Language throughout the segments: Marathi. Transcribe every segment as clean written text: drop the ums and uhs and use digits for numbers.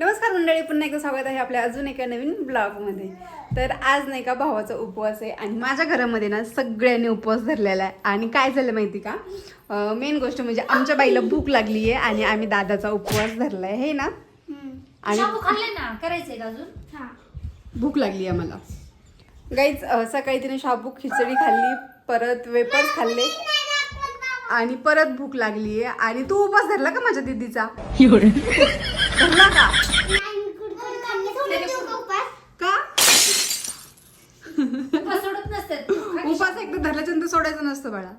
नमस्कार मंडळी, पुन्हा एकदा स्वागत आहे आपल्या अजून एका नवीन ब्लॉगमध्ये. तर आज नाही का भावाचा उपवास आहे आणि माझ्या घरामध्ये ना सगळ्यांनी उपवास धरलेला आहे. आणि काय झालं माहिती का, मेन गोष्ट म्हणजे आमच्या बाईला भूक लागली आहे आणि आम्ही दादाचा उपवास धरलाय हे ना. आणि भूक लागली आहे मला गाईच. सकाळी तिने शाबू खिचडी खाल्ली, परत वेपर्स खाल्ले आणि परत भूक लागली आहे. आणि तू उपवास धरला का माझ्या दीदीचा? धरला का? उपास एकदा धरल्याच्यानंतर सोडायचं नसतं बाळा.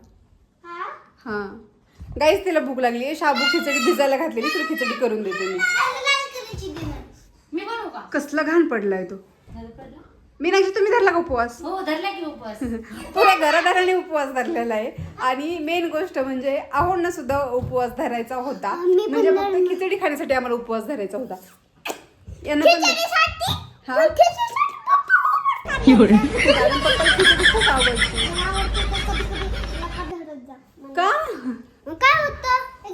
हा गाईस, तिला भूक लागली आहे. शाबू खिचडी भिजायला घातलेली, तुला खिचडी करून देते मी. कसला घाण पडलाय तो. मीनाक्षी, तुम्ही धरला का उपवास? हो, धरला की उपवास. पुऱ्या घरादाराने उपवास धरलेला आहे. आणि मेन गोष्ट म्हणजे आहोंना सुद्धा उपवास धरायचा होता, म्हणजे फक्त खिचडी खाण्यासाठी आम्हाला उपवास धरायचा होता. यांना पण खूप आवडते का?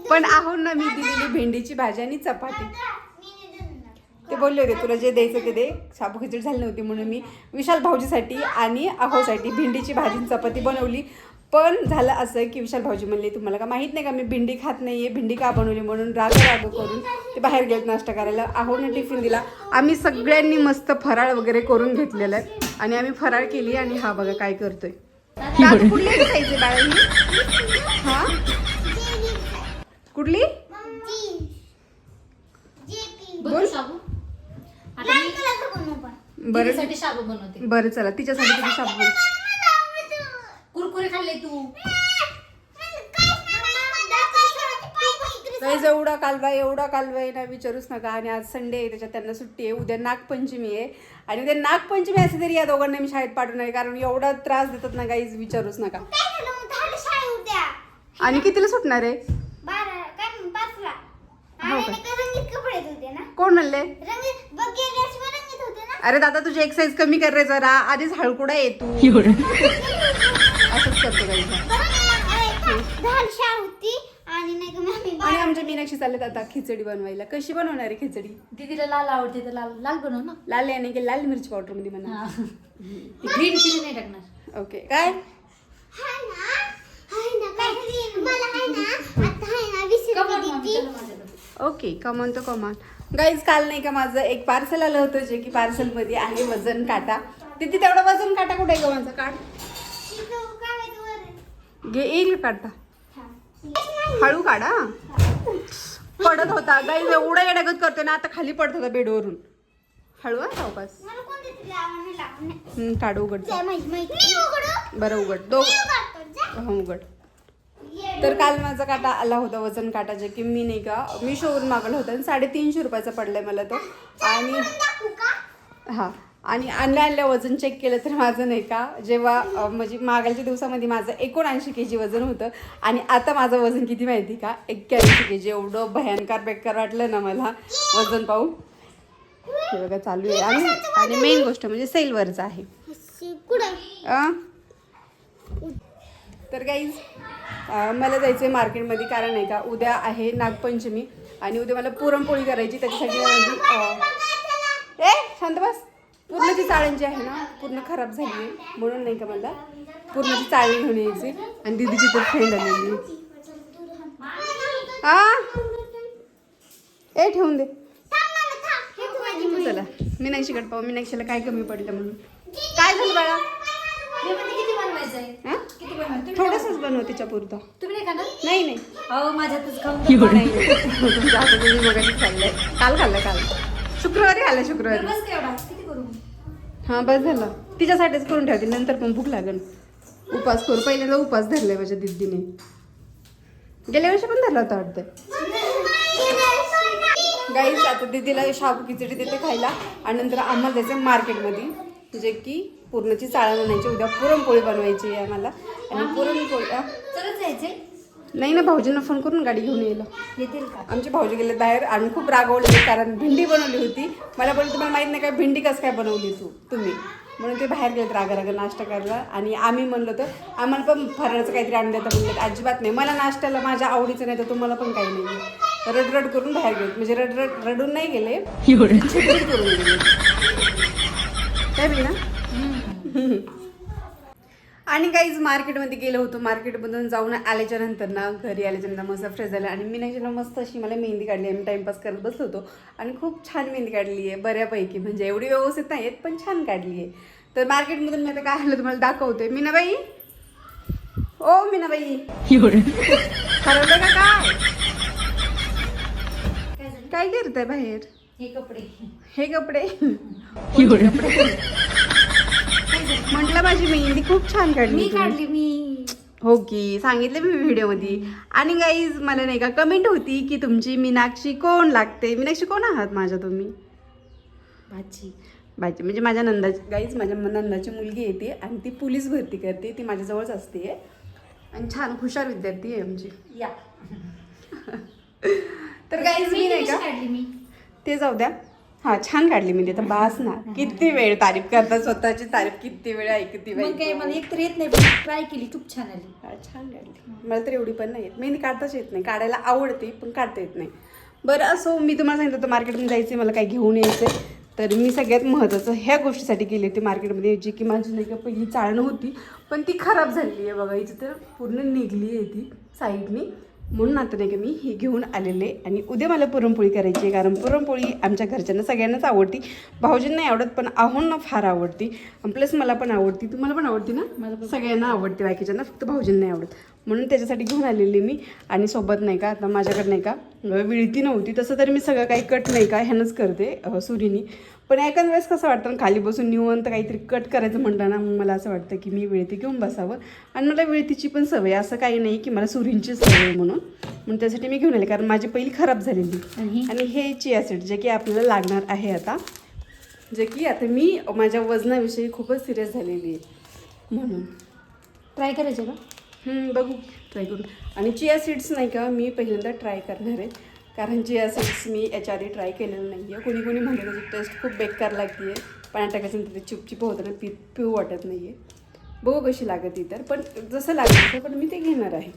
पण आहोंना मी दिलेली भेंडीची भाजी आणि चपाती. ते बोलले होते तुला जे द्यायचं ते दे. शाबू खिचडी झाली नव्हती म्हणून मी विशाल भाऊजीसाठी आणि अहोसाठी भेंडीची भाजी चपाती बनवली. पण झालं असं की विशाल भाऊजी म्हणले तुम्हाला का माहीत नाही का मी भेंडी खात नाहीये, भेंडी का बनवली म्हणून राग करून ते बाहेर गेलेत नाश्ता करायला. अहोने टिफिन दिला. आम्ही सगळ्यांनी मस्त फराळ वगैरे करून घेतलेलं आहे आणि आम्ही फराळ केली. आणि हा बघा काय करतोय. कुठली खायचे बाळा? हा कुठली बोल. बरं शाबू बनवते. बरं चला, तिच्यासाठी तुम्ही शाबू कुरकुरे खाल्ले तू. एवढा कालवा आहे ना विचारूच नका. आणि आज संडे आहे, त्याच्यात त्यांना सुट्टी आहे. उद्या नागपंचमी आहे आणि उद्या नागपंचमी असे तरी या दोघांना मी शाळेत पाठवणार आहे, कारण एवढा त्रास देतात ना गाईज विचारूच नका. आणि कितीला सुटणार आहे? हो का? कोण म्हणले? अरे दादा, तुझी एक्सरसाइज कमी कर रे जरा, आधीच हळकुडा आहे तू. असंच करतो गाईज. आणि आमच्या मीनाक्षी चालले आता खिचडी बनवायला. कशी बनवणार आहे खिचडी? दीदीला लाल आवडते तर लाल लाल बनव ना. लाल याने की लाल मिरची पावडर मध्ये बनवा. ग्रीन चिली नाही टाकणार. ओके काय? ओके, कमॉन तो कमॉन. गाईज, काल नाही का माझं एक पार्सल आलं होतं, जे की पार्सल मध्ये आहे वजन काटा. तिथे तेवढा वजन काटा कुठे आहे का माझा? काढ घे, येईल काटा. हळू काढा. पडत होता गाईज, एवढा येडागत करतोय ना, आता खाली पडत होता बेडवरून. हळू हा, सावकाश. काढ, उघड. बरं उघड, उघड. तर काल माझा काटा आला होता वजन काटा, जे की मी नाही का मिशोवरून मागवलं होतं आणि 350 रुपयाचा पडलाय मला तो. आणि हा, आणि आणल्या वजन चेक केलं तर माझं नाही का, जेव्हा म्हणजे मागच्या दिवसामध्ये माझं 79 kg वजन होतं आणि आता माझं वजन किती माहिती का? 81 kg. एवढं भयंकर बेकार वाटलं ना मला वजन पाहून. हे बघा चालू आहे. आणि मेन गोष्ट म्हणजे सेलवरचं आहे. तर गाईज, मला जायचं आहे मार्केटमध्ये, कारण नाही का उद्या आहे नागपंचमी आणि उद्या मला पुरणपोळी करायची. त्याच्यासाठी शांत बस. पूर्णची चाळण जी आहे ना पूर्ण खराब झाली आहे, म्हणून नाही का मला पूर्णची चाळणी घेऊन यायची. आणि दीदीची तर फ्रेंड आलेली. ठेवून दे. चला मीनाक्षीकडे पाहू, मीनाक्षीला काय कमी पडलं म्हणून. काय झालं बाळा? थोडंसंच बनव तिच्या पुरतं. तुम्ही नाही खाणार? नाही अहो, माझ्यातच खाऊन. तुमच्या हातात तुम्ही बघायचं खाल्लंय. काल शुक्रवारी खाल्लं. शुक्रवारी. हा बस झालं. तिच्यासाठीच करून ठेवते, नंतर पण भूक लागेल. उपास करू. पहिल्यांदा उपास धरलाय माझ्या दीदीने. गेल्या वर्षी पण धरला होता वाटतं. गाईस, आता दीदीला शाबू खिचडी देते खायला आणि नंतर आम्हाला जायचं मार्केटमध्ये, जे की पूर्णची चाळण आणायची. उद्या पुरणपोळी बनवायची आहे आम्हाला. आणि पुरणपोळी नाही ना, भाऊजींना फोन करून गाडी घेऊन यायला येतील का? आमचे भाऊजी गेले बाहेर आणि खूप रागवले, कारण भेंडी बनवली होती. मला बोलले तुम्हाला माहित नाही काय भेंडी कसं काय बनवली तुम्ही, म्हणून ते बाहेर गेलेत रागा नाश्ता करायला. आणि आम्ही म्हणलो तर आम्हाला पण फराळाचं काहीतरी आणून देता. म्हणलं अजिबात नाही, मला नाश्त्याला माझ्या आवडीचं नाही तर तुम्हाला पण काही नाही. रडरड करून बाहेर गेले, म्हणजे रडून नाही गेले, चिडचिड करून गेले. काय बी ना. आणि काहीच मार्केटमध्ये गेलो होतो. मार्केटमधून जाऊन आल्याच्या नंतर ना घरी आल्याच्या नंतर मस्त फ्रेश झालं आणि मी नाही मस्त अशी मला मेहंदी काढली. आम्ही टाइमपास करत बसलो होतो आणि खूप छान मेहंदी काढली आहे बऱ्यापैकी, म्हणजे एवढी व्यवस्थित नाही आहेत पण छान काढली आहे. तर मार्केटमधून मी आता काय आलं तुम्हाला दाखवते. मीनाबाई, ओ मीनाबाई, ठरवलं का काय? काय करताय बाहेर? हे कपडे म्हटलं माझी मेहंदी खूप छान काढली मी तुम्ही. काढली मी. हो की, सांगितलं मी व्हिडिओमध्ये. आणि गाईज मला नाही का कमेंट होती की तुमची मीनाक्षी कोण लागते. मीनाक्षी कोण आहात माझ्या तुम्ही? भाजी म्हणजे माझ्या नंदाची, गाईज माझ्या नंदाची मुलगी येते आणि ती पोलीस भरती करते. ती माझ्याजवळच असते आणि छान हुशार विद्यार्थी आहे आमची. या. तर गाईज मी नाही का काढली मी. ते जाऊ द्या. हा छान काढली मी. तर बास ना, किती वेळ तारीफ करता, स्वतःची तारीफ किती वेळ ऐकती मग काय, मला एक तर येत नाही पण ट्राय केली, खूप छान आली. छान काढली. मला तर एवढी पण नाही येत, मेहंदी काढताच येत नाही. काढायला आवडते पण काढता येत नाही. बरं असो, मी तुम्हाला सांगितलं होतं मार्केटमध्ये जायचं, मला काही घेऊन यायचं. तर मी सगळ्यात महत्त्वाचं ह्या गोष्टीसाठी गेली होती मार्केटमध्ये, जी की माझी नाही का पहिली चाळणं होती पण ती खराब झालेली आहे बघा. हिची तर पूर्ण निघली आहे ती साईडनी. म्हणून आता नाही का मी हे घेऊन आलेले. आणि उद्या मला पुरणपोळी करायची आहे, कारण पुरणपोळी आमच्या घरच्यांना सगळ्यांनाच आवडती. भाऊजींना नाही आवडत पण आहोंना फार आवडती. प्लस मला पण आवडती. तुम्हाला पण आवडती ना? मला पण सगळ्यांना आवडते, बाकीच्यांना फक्त भाऊजींना नाही आवडत. म्हणून त्याच्यासाठी घेऊन आलेली मी. आणि सोबत नाही का आता माझ्याकडे नाही का विळती नव्हती. तसं तर मी सगळं काही कट नाही का ह्यानंच करते सुरीनी. पण एखाद वेळेस कसं वाटतं ना, खाली बसून निवांत काहीतरी कट करायचं म्हटलं ना, मग मला असं वाटतं की मी विळती घेऊन बसावं. आणि मला विळतीची पण सवय, असं काही नाही की मला सुरींची सवय म्हणून त्यासाठी मी घेऊन आले, कारण माझी पहिली खराब झालेली. आणि हे चिया सीड जे की आपल्याला लागणार आहे आता, जे की आता मी माझ्या वजनाविषयी खूपच सिरियस झालेली आहे म्हणून. ट्राय करायचं का? बघू ट्राय करून. आणि चिया सीड्स नाही का मी पहिल्यांदा ट्राय करणार आहे, कारण चिया सीड्स मी याच्या आधी ट्राय केलेलं नाही आहे. कोणी म्हणते त्याची टेस्ट खूप बेकार लागते आहे, पाण्यात टाकायचं ते चिपचिप होतं ना, पिऊ वाटत नाही आहे. बघू कशी लागत तर, पण जसं लागतं पण मी ते घेणार आहे.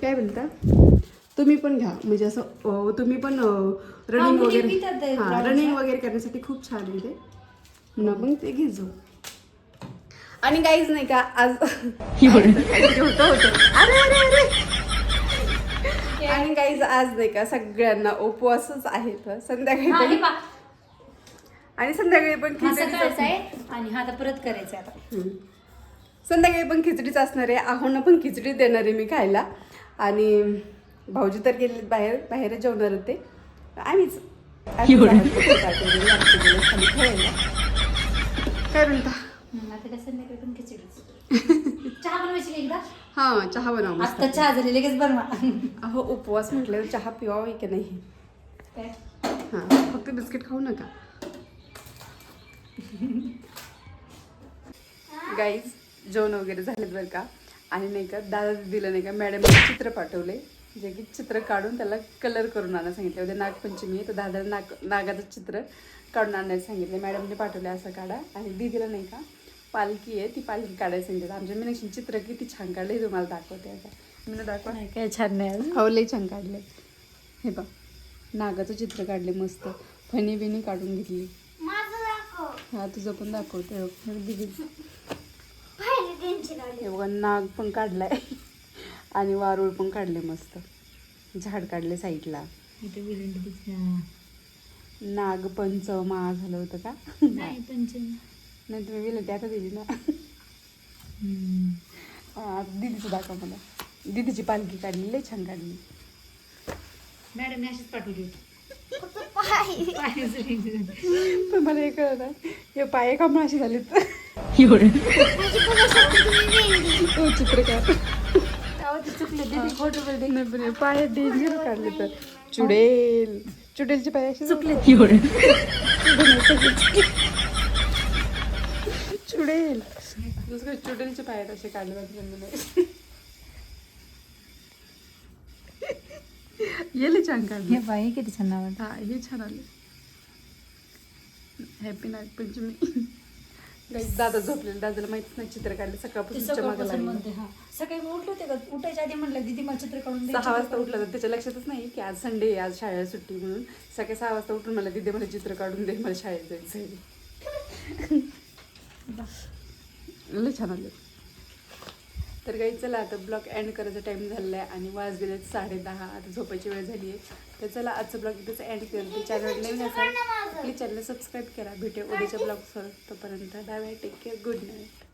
काय बोलता? तुम्ही पण घ्या, म्हणजे असं तुम्ही पण रनिंग वगैरे, हां रनिंग वगैरे करण्यासाठी खूप छान आहे ते ना, मग ते घे जाऊ. आणि काहीच नाही का आज होतं अरे आणि काहीच आज नाही का सगळ्यांना उपवासच आहेत संध्याकाळी पण. आणि संध्याकाळी पण खिचडीच आहे आणि हा आता परत करायचं आता. संध्याकाळी पण खिचडीच असणार आहे. आहोंना पण खिचडी देणार आहे मी खायला. आणि भाऊजी तर गेले बाहेरच जेवणार होते. आम्हीच काय म्हणता? आता काय संध्याकाळी पण खिचडीच. चहा बनवायची एकदा? हां चहा बनवा. आता चहा झाली, लगेच बनवा. अहो उपवास म्हटल्यावर चहा पिवावा की नाही? काय? हां फक्त बिस्किट खाऊ नका. गाईज जेवण वगैरे झालेत बरं का. आणि नाही का दादा दिलं नाही का मॅडमने चित्र पाठवले, जे की चित्र काढून त्याला कलर करून आणायला सांगितले. उद्या नागपंचमी आहे तर दादाला नागाचं चित्र काढून आणायला सांगितले. मॅडमने पाठवले असं काढा. आणि दीदीला नाही का पालखी आहे, ती पालखी काढायला सांगितलं. आमच्या मीनाक्षी चित्र किती छान काढलं हे तुम्हाला दाखवते आता. मी दाखवा. काय छान नाही. हो लई छान काढले. हे बघ नागाचं चित्र काढले मस्त, फणी बिनी काढून घेतली. हा तुझं पण दाखवते. दीदी हे बघा नाग पण काढलाय आणि वारुळ पण काढले मस्त, झाड काढले साईडला. नागपंचमा झालं होतं का? नाही पंचमी नाही तुम्ही गेले ते आता दिली ना. दीदीचं दाखव मला. दीदीची पालखी काढली, लई छान काढली. मॅडम अशीच पाठवली. पण मला हे कळत आहे हे पाय का अशी झालीत. चित्रकार चुकले पाय डेंजर काढले तर चुडेलचे पाय असे चुकले. चुडेल दुसरे चुडेलचे पाय असे काढले. येले छान काढले. हे बाई किती छान नाव. हा हे छान आले. हॅपी नागपंचमी. दादा झोपलेला, दादाला माहितीच नाही चित्र काढलं ते सकाळपासून सकाळपासून लागली. म्हणते हा. सकाळी मी उठले होते का, उठायच्या आधी म्हणलं दीदी मला चित्र काढून दे, 6 वाजता उठला तर त्याच्या लक्षातच नाही की आज संडे आहे, आज शाळेला सुट्टी म्हणून. सकाळी 6 वाजता उठून मला दिदी मला चित्र काढून दे, मला शाळेत जायचं आहे. लय छान आले. तर काही चला आता ब्लॉग एंड करायचा टाइम झालेला आहे आणि वाज गेले 10:30. आता झोपायची वेळ झाली आहे. तर चला आजचं ब्लॉग इथंच एंड करते. चॅनल नवीन असाल प्लीज चॅनल सबस्क्राईब करा. भेटूया उद्याच्या ब्लॉग तोपर्यंत bye bye, take care, good night.